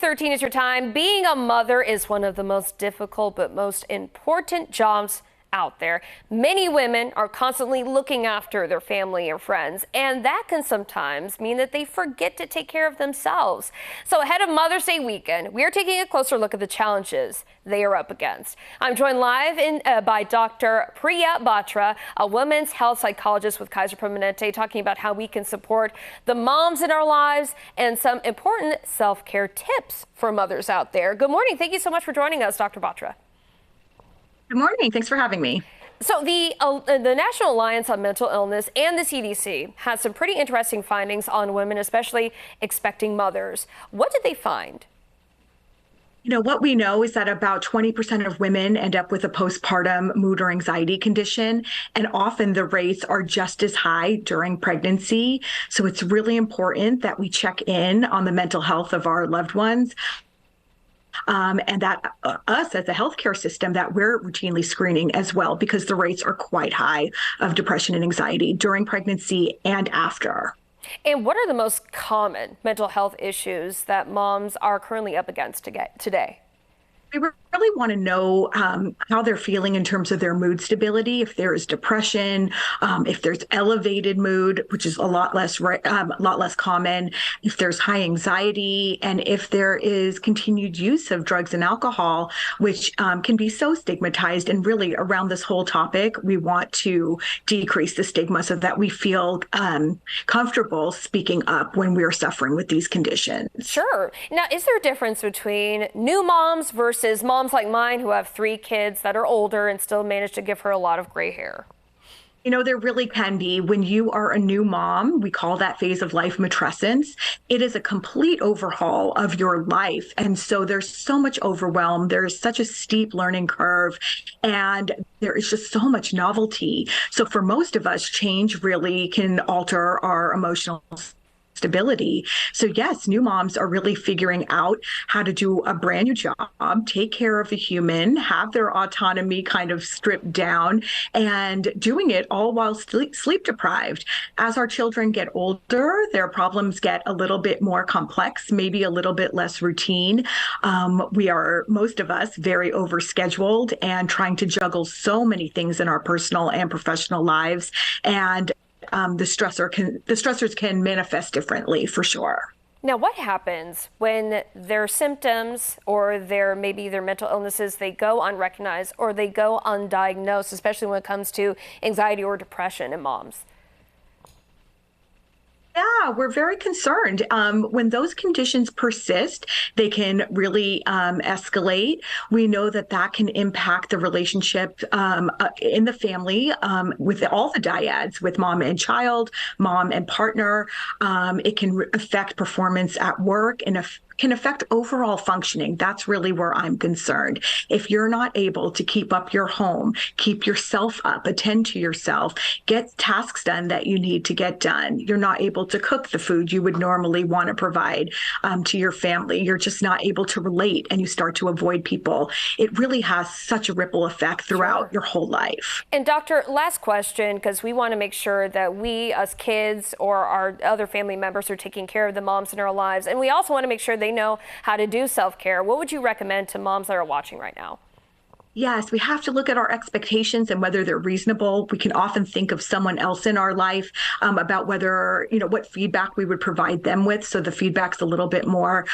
13 is your time. Being a mother is one of the most difficult but most important jobs out there. Many women are constantly looking after their family or friends, and that can sometimes mean that they forget to take care of themselves. So ahead of Mother's Day weekend, we are taking a closer look at the challenges they are up against. I'm joined live by Dr. Priya Batra, a women's health psychologist with Kaiser Permanente, talking about how we can support the moms in our lives and some important self-care tips for mothers out there. Good morning. Thank you so much for joining us, Dr. Batra. Good morning. Thanks for having me. So the National Alliance on Mental Illness and the CDC had some pretty interesting findings on women, especially expecting mothers. What did they find? What we know is that about 20% of women end up with a postpartum mood or anxiety condition, and often the rates are just as high during pregnancy. So it's really important that we check in on the mental health of our loved ones. And that us as a healthcare system, that we're routinely screening as well, because the rates are quite high of depression and anxiety during pregnancy and after. And what are the most common mental health issues that moms are currently up against today? We really want to know how they're feeling in terms of their mood stability. If there is depression, if there's elevated mood, which is a lot less common, if there's high anxiety, and if there is continued use of drugs and alcohol, which can be so stigmatized. And really, around this whole topic, we want to decrease the stigma so that we feel comfortable speaking up when we're suffering with these conditions. Sure. Now, is there a difference between new moms versus moms like mine who have 3 kids that are older and still manage to give her a lot of gray hair? There really can be. When you are a new mom, we call that phase of life matrescence. It is a complete overhaul of your life. And so there's so much overwhelm. There's such a steep learning curve, and there is just so much novelty. So for most of us, change really can alter our emotional stability. So yes, new moms are really figuring out how to do a brand new job, take care of the human, have their autonomy kind of stripped down, and doing it all while sleep deprived. As our children get older, their problems get a little bit more complex, maybe a little bit less routine. We are, most of us, very overscheduled and trying to juggle so many things in our personal and professional lives. And the stressors can manifest differently, for sure. Now, what happens when their symptoms or maybe their mental illnesses, they go unrecognized or they go undiagnosed, especially when it comes to anxiety or depression in moms? Yeah, we're very concerned. When those conditions persist, they can really escalate. We know that can impact the relationship in the family with all the dyads, with mom and child, mom and partner. It can affect performance at work and can affect overall functioning. That's really where I'm concerned. If you're not able to keep up your home, keep yourself up, attend to yourself, get tasks done that you need to get done, you're not able to cook the food you would normally want to provide to your family, you're just not able to relate, and you start to avoid people, it really has such a ripple effect throughout your whole life. And doctor, last question, because we want to make sure that we as kids or our other family members are taking care of the moms in our lives. And we also want to make sure they know how to do self-care. What would you recommend to moms that are watching right now? Yes, we have to look at our expectations and whether they're reasonable. We can often think of someone else in our life about whether, what feedback we would provide them with. So the feedback's a little bit more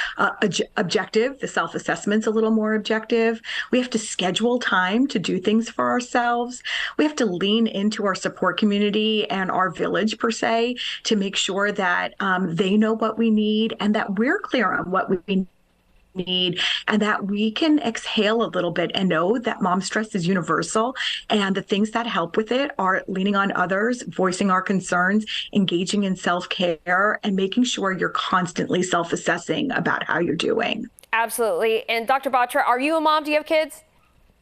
objective. The self-assessment's a little more objective. We have to schedule time to do things for ourselves. We have to lean into our support community and our village, per se, to make sure that they know what we need and that we're clear on what we need, and that we can exhale a little bit and know that mom stress is universal, and the things that help with it are leaning on others, voicing our concerns, engaging in self-care, and making sure you're constantly self-assessing about how you're doing. Absolutely. And Dr. Batra, are you a mom? Do you have kids?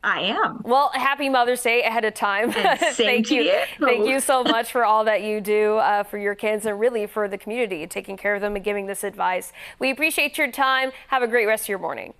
I am. Well, happy Mother's Day ahead of time. Thank you. Thank you so much for all that you do for your kids and really for the community, taking care of them and giving this advice. We appreciate your time. Have a great rest of your morning.